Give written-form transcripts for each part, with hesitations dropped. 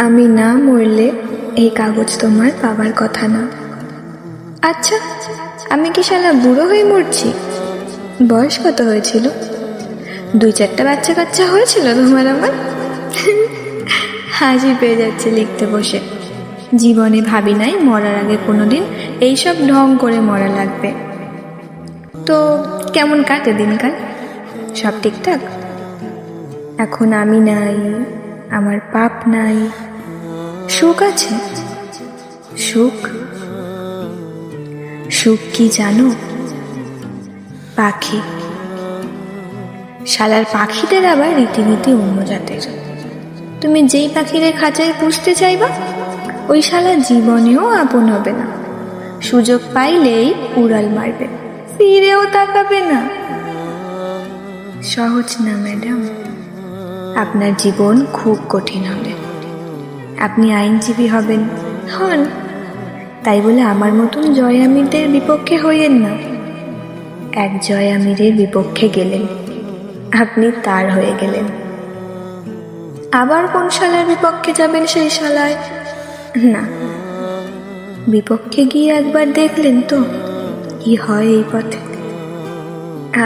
আমি না মরলে এই কাগজ তোমার পাবার কথা না। আচ্ছা, আমি কি শালা বুড়ো হয়ে মরছি? বয়স কত হয়েছিল? 2-4টা বাচ্চা কাচ্চা হয়েছিল তোমার আমার? হাসি পেয়ে যাচ্ছে লিখতে বসে। জীবনে ভাবি নাই মরার আগে কোনোদিন এইসব ঢং করে মরা লাগবে। তো কেমন কাটে দিনকাল? সব ঠিকঠাক? এখন আমি নাই, আমার পাপ নাই, সুখ আছে। সুখ সুখ কি জানো? পাখি। শালার পাখিদের আবার রীতিনীতি অন্য জাতের। তুমি যেই পাখিদের খাঁচায় পুষতে চাইবা ওই শালা জীবনেও আপন হবে না। সুযোগ পাইলেই উড়াল মারবে, ফিরেও তাকাবে না। সহজ না ম্যাডাম, আপনার জীবন খুব কঠিন হবে। আপনি আইনজীবী হবেন, হন, তাই বলে আমার মতন জয় আমিরদের বিপক্ষে হইয়েন না। এক জয় আমিরের বিপক্ষে গেলেন, আপনি তার হয়ে গেলেন। আবার কোন শালার বিপক্ষে যাবেন সেই শালায় না। বিপক্ষে গিয়ে একবার দেখলেন তো কি হয় এই পথে।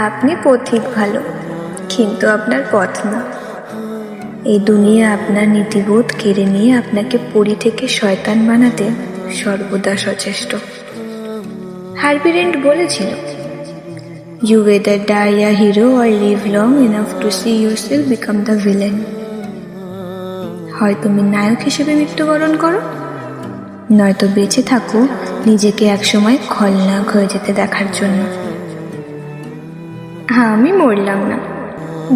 আপনি পথিক ভালো, কিন্তু আপনার পথ না। এই দুনিয়া আপনার নীতিবোধ কেড়ে নিয়ে আপনাকে পরী থেকে শয়তান বানাতে সর্বদা সচেষ্ট। হার্ভি রেন্ট বলেছিল, You either die a hero or live long enough to see yourself become the villain. হয় তুমি নায়ক হিসেবে মৃত্যুবরণ করো, নয়তো বেঁচে থাকো নিজেকে একসময় খলনায়ক হয়ে যেতে দেখার জন্য। হ্যাঁ, আমি মরলাম না,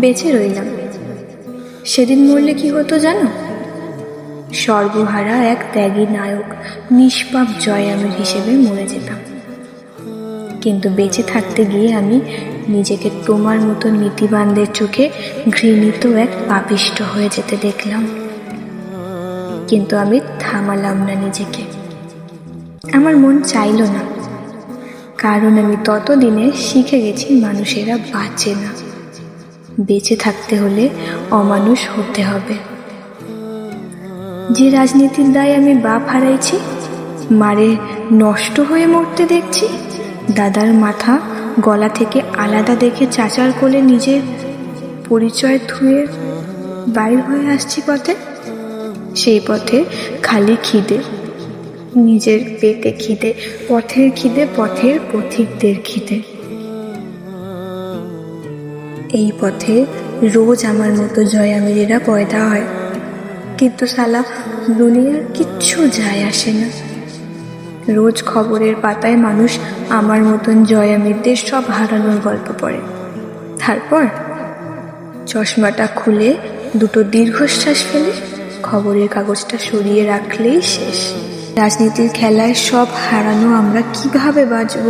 বেঁচে রইলাম। সেদিন মরলে কি হতো জানো? সর্বহারা এক ত্যাগী নায়ক, নিষ্পাপ জয় আমির হিসেবে মরে যেতাম। কিন্তু বেঁচে থাকতে গিয়ে আমি নিজেকে তোমার মতো নীতিবানদের চোখে ঘৃণিত এক পাপিষ্ট হয়ে যেতে দেখলাম। কিন্তু আমি থামালাম না নিজেকে। আমার মন চাইল না, কারণ আমি ততদিনে শিখে গেছি মানুষেরা বাঁচে না। বেঁচে থাকতে হলে অমানুষ হতে হবে। যে রাজনীতির দায়ে আমি বাপ হারাইছি, মারে নষ্ট হয়ে মরতে দেখছি, দাদার মাথা গলা থেকে আলাদা দেখে চাচার কোলে নিজের পরিচয় ধুয়ে বাইর হয়ে আসছি পথে, সেই পথে খালি খিদে, নিজের পেটে খিদে, পথের খিদে, পথের পথিকদের খিদে। এই পথে রোজ আমার মতো জয় আমিরেরা পয়দা হয়, কিন্তু শালা দুনিয়ার কিচ্ছু যায় আসে না। রোজ খবরের পাতায় মানুষ আমার মতন জয় আমিরদের সব হারানোর গল্প পড়ে। তারপর চশমাটা খুলে দুটো দীর্ঘশ্বাস ফেলে খবরের কাগজটা সরিয়ে রাখলেই শেষ। রাজনীতির খেলায় সব হারানো আমরা কিভাবে বাঁচব?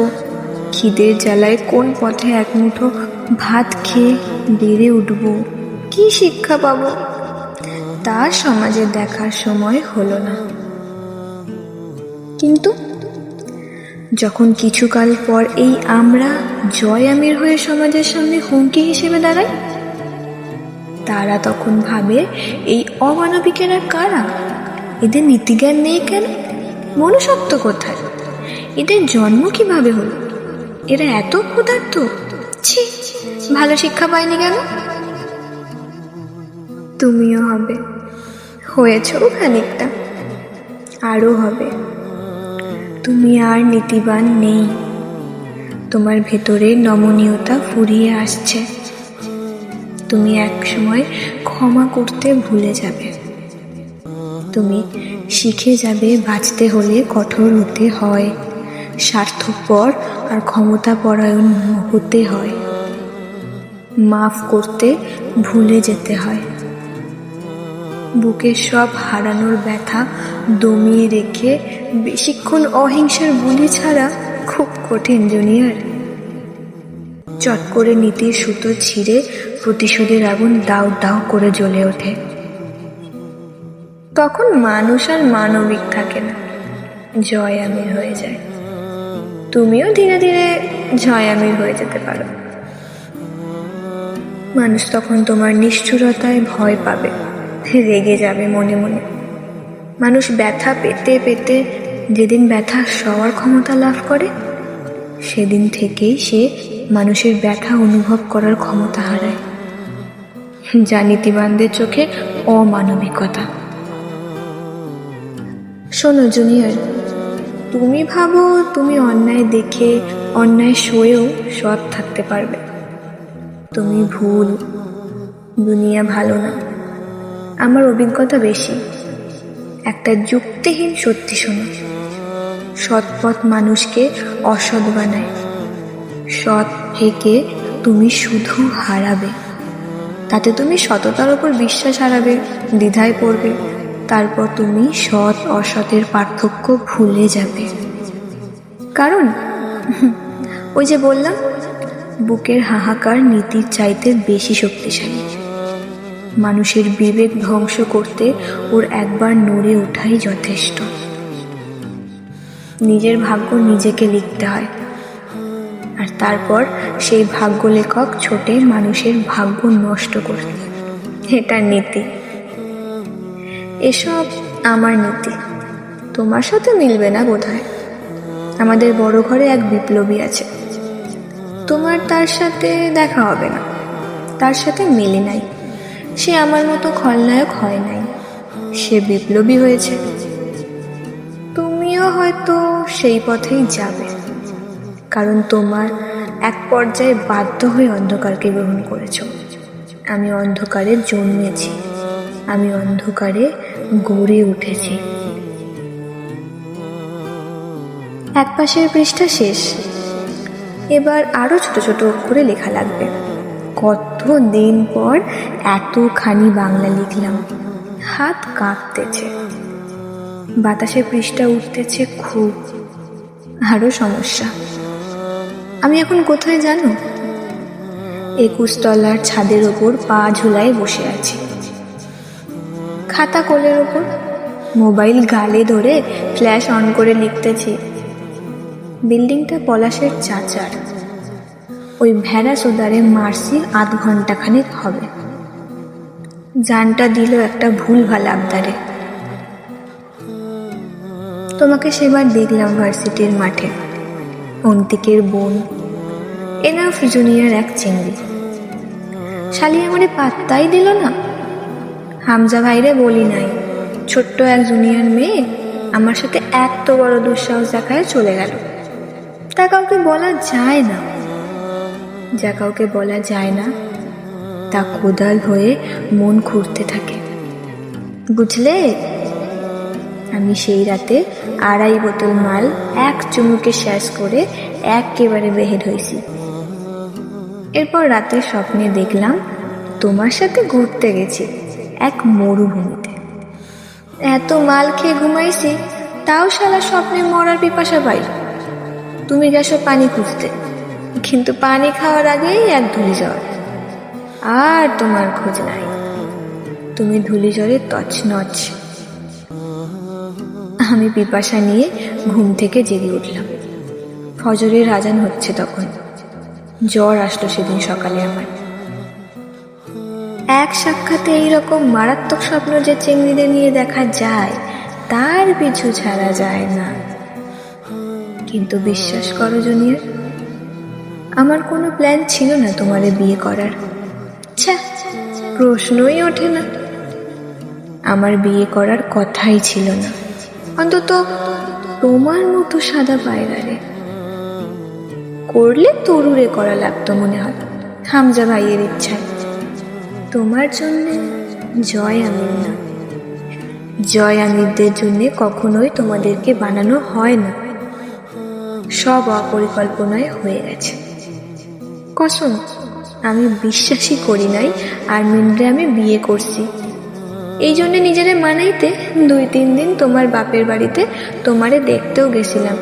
খিদের জ্বালায় কোন পথে এক মুঠো ভাত খেয়ে বেড়ে উঠব? কি শিক্ষা পাব? তা সমাজে দেখার সময় হলো না। কিন্তু যখন কিছুকাল পর এই আমরা জয় আমির হয়ে সমাজের সামনে হুমকি হিসেবে দাঁড়াই, তারা তখন ভাবে এই অমানবিকেরা কারা? এদের নীতিজ্ঞান নেই কেন? মনুষ্যত্ব কোথায়? এদের জন্ম কিভাবে হলো? এরা এত ক্ষুধার্ত? ছি, ভালো শিক্ষা পায়নি কেন? তুমিও হবে, হয়েছ খানিকটা, আরও হবে। তুমি আর নীতিবান নেই, তোমার ভেতরে নমনীয়তা ফুরিয়ে আসছে। তুমি একসময় ক্ষমা করতে ভুলে যাবে। তুমি শিখে যাবে বাঁচতে হলে কঠোর হতে হয়, স্বার্থপর আর ক্ষমতাপরায়ণ হতে হয়, মাফ করতে ভুলে যেতে হয়। বুকের সব হারানোর ব্যথা দমিয়ে রেখে বেশিক্ষণ অহিংসার বুলি ছাড়া খুব কঠিন জুনিয়র। চট করে নীতির সুতো ছিঁড়ে প্রতিশোধের আগুন দাউ দাউ করে জ্বলে ওঠে। তখন মানুষ আর মানবিক থাকে না, জয় আমির হয়ে যায়। তুমিও ধীরে ধীরে জয় আমির হয়ে যেতে পারো। মানুষ তখন তোমার নিষ্ঠুরতায় ভয় পাবে, রেগে যাবে মনে মনে, মানুষ ব্যথা পেতে পেতে যেদিন ব্যথা সওয়ার ক্ষমতা লাভ করে, সেদিন থেকেই সে মানুষের ব্যথা অনুভব করার ক্ষমতা হারায়। যা নীতিবানদের চোখে অমানবিকতা। শোনো জুনিয়র, তুমি ভাবো তুমি অন্যায় দেখে অন্যায় সয়েও সৎ থাকতে পারবে। তুমি ভুল। দুনিয়া ভালো না। আমার অভিজ্ঞতা বেশি। একটা যুক্তিহীন সত্যি শোনো, সৎপথ মানুষকে অসৎ বানায়। সৎ থেকে তুমি শুধু হারাবে। তাতে তুমি সততার উপর বিশ্বাস হারাবে, দ্বিধায় পড়বে। তারপর তুমি সৎ অসতের পার্থক্য ভুলে যাবে। কারণ ওই যে বললাম, বুকের হাহাকার নীতির চাইতে বেশি শক্তিশালী। মানুষের বিবেক ধ্বংস করতে ওর একবার নড়ে ওঠাই যথেষ্ট। নিজের ভাগ্য নিজেকে লিখতে হয়, আর তারপর সেই ভাগ্য লেখক ছোটে মানুষের ভাগ্য নষ্ট করতে। এটা নীতি। এসব আমার নীতি। তোমার সাথে মিলবে না বোধহয়। আমাদের বড় ঘরে এক বিপ্লবী আছে, তোমার তার সাথে দেখা হবে না। তার সাথে মেলে নাই। সে আমার মতো খলনায়ক হয় নাই, সে বিপ্লবী হয়েছে। তুমিও হয়তো সেই পথেই যাবে, কারণ তোমার এক পর্যায়ে বাধ্য হয়ে অন্ধকারকে গ্রহণ করেছ। আমি অন্ধকারে জন্মেছি, আমি অন্ধকারে গড়ে উঠেছি। এক পাশের পৃষ্ঠা শেষ। এবার আরো ছোট ছোট অক্ষরে লেখা লাগবে। কত দিন পর এতখানি বাংলা লিখলাম, হাত কাঁপতেছে। বাতাসে পৃষ্ঠা উঠতেছে খুব। আরো সমস্যা। আমি এখন কোথায় জানো? 21 তলার ছাদের ওপর পা ঝুলায় বসে আছি। খাতা কোলের ওপর, মোবাইল গালে ধরে ফ্ল্যাশ অন করে লিখতেছি। বিল্ডিংটা পলাশের চাচার। ওই ভেড়া সোদারে মারছি 8 ঘন্টা খানিক হবে। জানটা দিল একটা ভুলভাল আবদারে। তোমাকে সেবার দেখলাম ভার্সিটির মাঠে, অন্তিকের বোন, এনাফ জুনিয়র এক চিংড়ি। শালি আমারে পাত্তাই দিল না। হামজা ভাইরে বলি নাই, ছোট্ট এক জুনিয়র মেয়ে আমার সাথে এত বড় দুঃসাহস দেখায় চলে গেল। তা কাউকে বলা যায় না। যা কাউকে বলা যায় না, তা কোদাল হয়ে মন খুঁড়তে থাকে। বুঝলে? আমি সেই রাতে 2.5 বোতল মাল এক চুমুকে শেষ করে একেবারে বেহেড হয়েছি। এরপর রাতে স্বপ্নে দেখলাম তোমার সাথে ঘুরতে গেছি এক মরুভূমিতে। এত মাল খেয়ে ঘুমাইছি, তাও শালা স্বপ্নে মরার পিপাসা পাই। তুমি গেছো পানি খুঁজতে, কিন্তু পানি খাওয়ার আগেই এক ধূলিঝড়। আর তোমার খোঁজ নাই। তুমি ধূলিঝড়ে তছনছ। আমি পিপাসা নিয়ে ঘুম থেকে জেগে উঠলাম। ফজরের আজান হচ্ছে তখন। জ্বর আসলো সেদিন সকালে আমার। এক সাক্ষাতে এইরকম মারাত্মক স্বপ্ন যে চেংড়িদের নিয়ে দেখা যায়, তার পিছু ছাড়া যায় না। কিন্তু বিশ্বাস করো জুনিয়র, আমার কোনো প্ল্যান ছিল না তোমারে বিয়ে করার। প্রশ্নই ওঠে না। আমার বিয়ে করার কথাই ছিল না, অন্তত তোমার মতো সাদা পায়রারে। করলে তরুরে করা লাগতো মনে হয়, হামজা ভাইয়ের ইচ্ছায়। তোমার জন্যে জয় আমির না। জয় আমিরদের জন্যে কখনোই তোমাদেরকে বানানো হয় না। সব অপরিকল্পনায় হয়ে গেছে। কসম, আমি বিশ্বাসই করি নাই আর্মিনরে আমি বিয়ে করছি। এই জন্য নিজেরে মানাইতে 2-3 দিন তোমার বাপের বাড়িতে তোমারে দেখতেও গেছিলাম,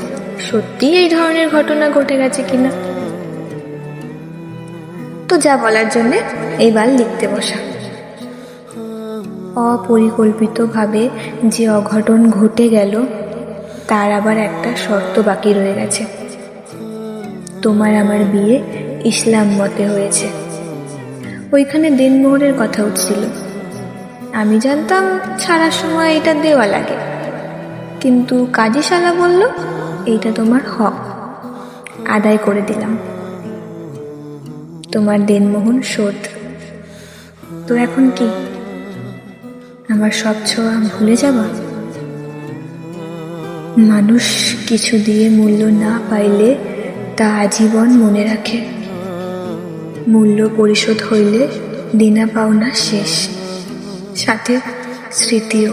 সত্যি এই ধরনের ঘটনা ঘটে গেছে কিনা। তো যা বলার জন্যে এইবার লিখতে বসা। অপরিকল্পিতভাবে যে অঘটন ঘটে গেল, তার আবার একটা শর্ত বাকি রয়ে গেছে। তোমার আমার বিয়ে ইসলাম মতে হয়েছে। ওইখানে দিনমোহরের কথা উঠছিল। আমি জানতাম ছাড়ার সময় এটা দেওয়া লাগে, কিন্তু কাজী শালা বলল এইটা তোমার হক, আদায় করে দিলাম। তোমার দেনমোহন শোধ। তো এখন কি, আমার সব ছোঁয়া ভুলে যাবা? মানুষ কিছু দিয়ে মূল্য না পাইলে তা আজীবন মনে রাখে। মূল্য পরিশোধ হইলে দেনা পাওনা শেষ, সাথে স্মৃতিও।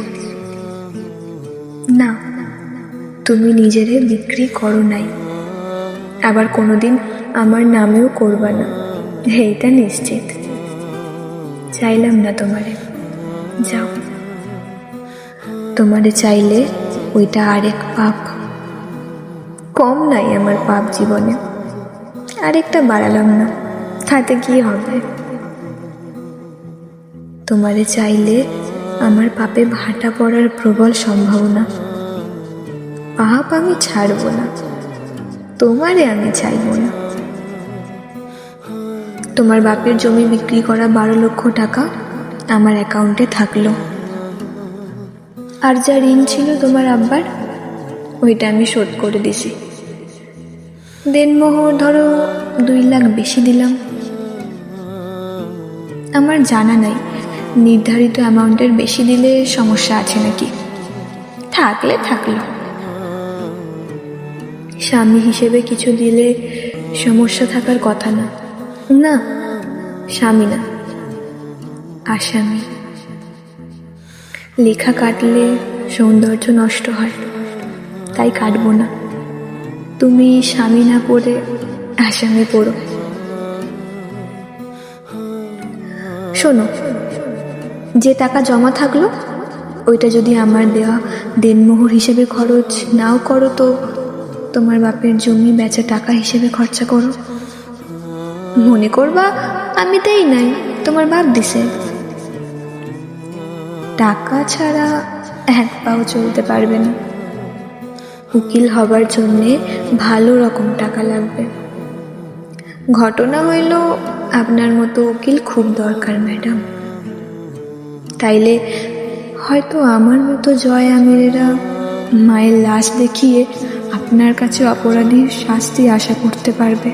না, তুমি নিজেরে বিক্রি করো নাই, আবার কোনোদিন আমার নামেও করবা না, এইটা নিশ্চিত। চাইলাম না তোমারে, যাও। তোমারে চাইলে ওইটা আরেক পাপ। কম নাই আমার পাপ জীবনে, আরেকটা বাড়ালাম না, তাতে কি হবে? তোমারে চাইলে আমার পাপে ভাটা পড়ার প্রবল সম্ভাবনা। পাপ আমি ছাড়ব না, তোমারে আমি চাইব না। তোমার বাপের জমি বিক্রি করা 12 লক্ষ টাকা আমার অ্যাকাউন্টে থাকলো, আর যা ঋণ ছিল তোমার আব্বার, ওইটা আমি শোধ করে দিছি। দেনমোহর ধরো 2 লাখ বেশি দিলাম। আমার জানা নাই নির্ধারিত অ্যামাউন্টের বেশি দিলে সমস্যা আছে নাকি, থাকলে থাকলো। স্বামী হিসেবে কিছু দিলে সমস্যা থাকার কথা না। না, স্বামী না, আসামি। লেখা কাটলে সৌন্দর্য নষ্ট হয়, তাই কাটবো না। তুমি স্বামী না পড়ে আসামি পড়ো। শোনো, যে টাকা জমা থাকলো ওইটা যদি আমার দেওয়া দেনমোহর হিসেবে খরচ নাও করো, তো তোমার বাপের জমি বেচা টাকা হিসেবে খরচা করো। মনে করবা আমি দেই নাই, তোমার বাপ দিছে। টাকা ছাড়া এক পাও চলতে পারবে না। উকিল হবার জন্যে ভালো রকম টাকা লাগবে। ঘটনা হইল আপনার মতো উকিল খুব দরকার ম্যাডাম। তাইলে হয়তো আমার মতো জয় আমিরেরা মায়ের লাশ দেখিয়ে আপনার কাছে অপরাধীর শাস্তি আশা করতে পারবে।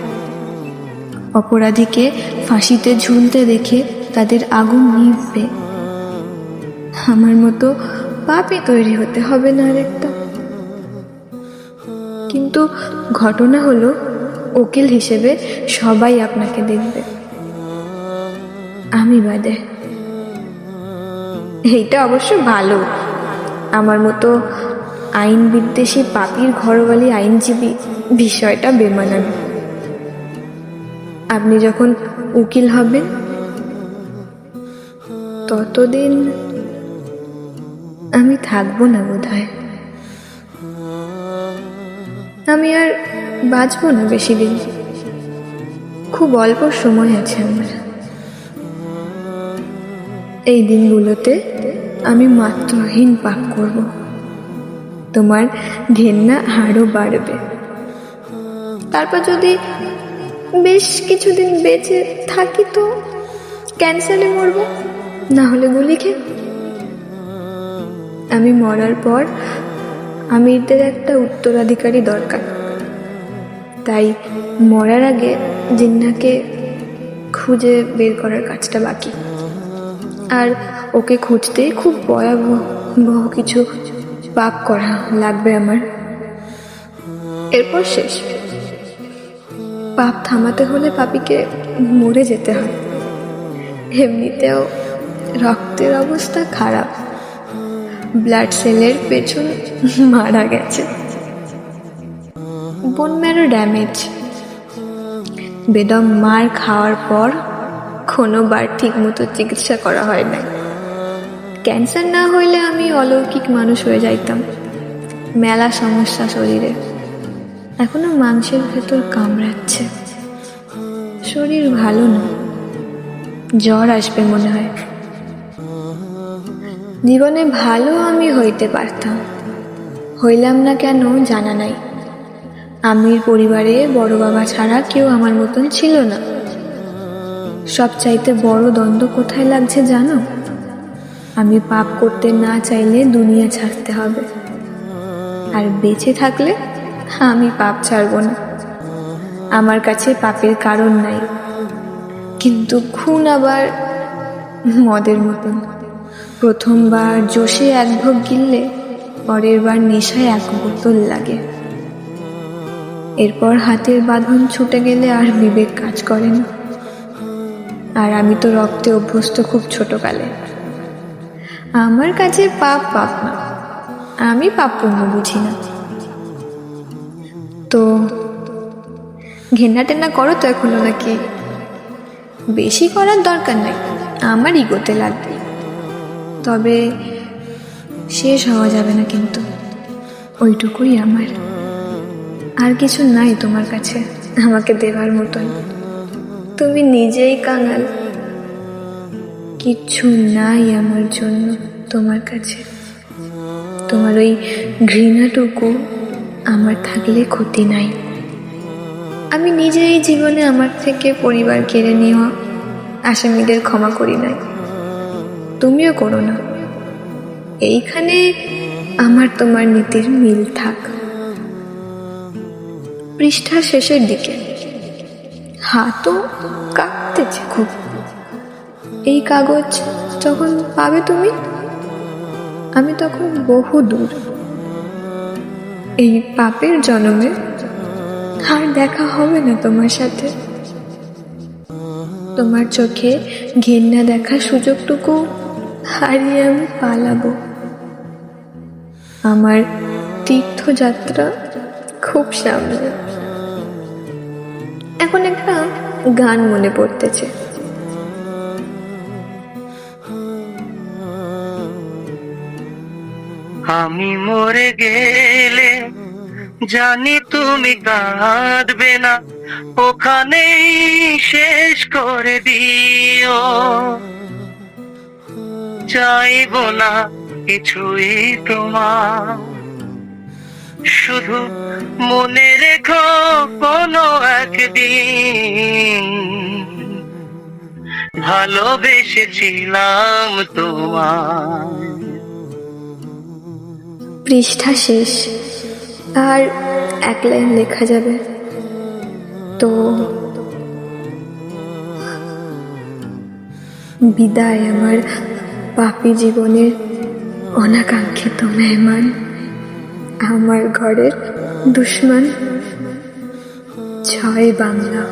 অপরাধীকে ফাঁসিতে ঝুলতে দেখে তাদের আগুন নিভবে। আমার মতো পাপে তৈরি হতে হবে না আরেকটা। কিন্তু ঘটনা হলো উকিল হিসেবে সবাই আপনাকে দেখবে, আমি বাদে। এইটা অবশ্য ভালো, আমার মতো আইন বিদ্বেষী পাপির ঘরবালি আইনজীবী বিষয়টা বেমানান। আপনি যখন উকিল হবেন ততদিন আমি থাকবো না বোধহয়। আমি আর বাঁচবো না বেশি দিন, খুব অল্প সময় আছে আমার। এই দিনগুলোতে আমি মাত্রহীন পাপ করব, তোমার ঘেন্না আরো বাড়বে। তারপর যদি বেশ কিছুদিন বেঁচে থাকি তো ক্যান্সারে মরব, না হলে গুলি খেয়ে। আমি মরার পর আমিরদের একটা উত্তরাধিকারী দরকার, তাই মরার আগে জিন্নাকে খুঁজে বের করার কাজটা বাকি। আর ওকে খুঁজতে খুব ভয়াবহ কিছু পাপ করা লাগবে আমার, এরপর শেষ। পাপ থামাতে হলে পাপীকে মরে যেতে হয়। এমনিতেও রক্তের অবস্থা খারাপ, ব্লাড সেলের পেছন মারা গেছে, বোন ম্যারো ড্যামেজ। বেদম মার খাওয়ার পর কোনোবার ঠিক মতো চিকিৎসা করা হয় না। ক্যান্সার না হইলে আমি অলৌকিক মানুষ হয়ে যাইতাম। মেলা সমস্যা শরীরে, এখনো মাংসের ভেতর কামড়াচ্ছে। শরীর ভালো না, জ্বর আসবে মনে হয়। জীবনে ভালো আমি হইতে পারতাম, হইলাম না কেন জানা নাই। আমির পরিবারে বড় বাবা ছাড়া কেউ আমার মতন ছিল না। সবচাইতে বড় দ্বন্দ্ব কোথায় লাগছে জানো? আমি পাপ করতে না চাইলে দুনিয়া ছাড়তে হবে, আর বেঁচে থাকলে আমি পাপ ছাড়ব না। আমার কাছে পাপের কারণ নাই, কিন্তু খুন আবার মদের মতন। প্রথমবার জোশে এক ভোগ গিললে পরের বার নেশায় এক বোতল লাগে। এরপর হাতের বাঁধন ছুটে গেলে আর বিবেক কাজ করে না। আর আমি তো রক্তে অভ্যস্ত খুব ছোটকালে। আমার কাছে পাপ পাপ না, আমি পাপ পুণ্য বুঝি না। তো ঘেন্না টেন্না করো তো এখনো নাকি? বেশি করার দরকার নাই, আমার ইগোতে লাগবে। তবে শেষ হওয়া যাবে না কিন্তু, ওইটুকুই আমার। আর কিছু নাই তোমার কাছে আমাকে দেওয়ার মতন। তুমি নিজেই কাঙাল, কিচ্ছু নাই আমার জন্য তোমার কাছে। তোমার ওই ঘৃণাটুকু আমার থাকলে ক্ষতি নাই। আমি নিজেই জীবনে আমার থেকে পরিবার কেড়ে নেওয়া আসামিদের ক্ষমা করি নাই, তুমিও করো না। এইখানে আমার তোমার নীতির মিল থাক। পৃষ্ঠা শেষের দিকে, হাতও কাঁপতেছে খুব। এই কাগজ যখন পাবে তুমি, আমি তখন বহু দূর। এই পাপের জন্মে আর দেখা হবে না তোমার সাথে। তোমার চোখে ঘেন্না দেখার সুযোগটুকু হারিয়ে আমি পালাবো। আমার তীর্থযাত্রা খুব সামনে। এখন একটা গান মনে পড়তেছে। আমি মরে গেলে জানি তুমি কাঁদবে না, ওখানেই শেষ করে দিও। চাইবো না কিছুই তোমার, শুধু মনে রেখো কোনো একদিন ভালোবেসেছিলাম তোমার। পৃষ্ঠা শেষ, আর এক লাইন লেখা যাবে। তো বিদায় আমার পাপী জীবনের অনাকাঙ্ক্ষিত মেহমান, আমার ঘরের দুশ্মন। জয় বাংলা।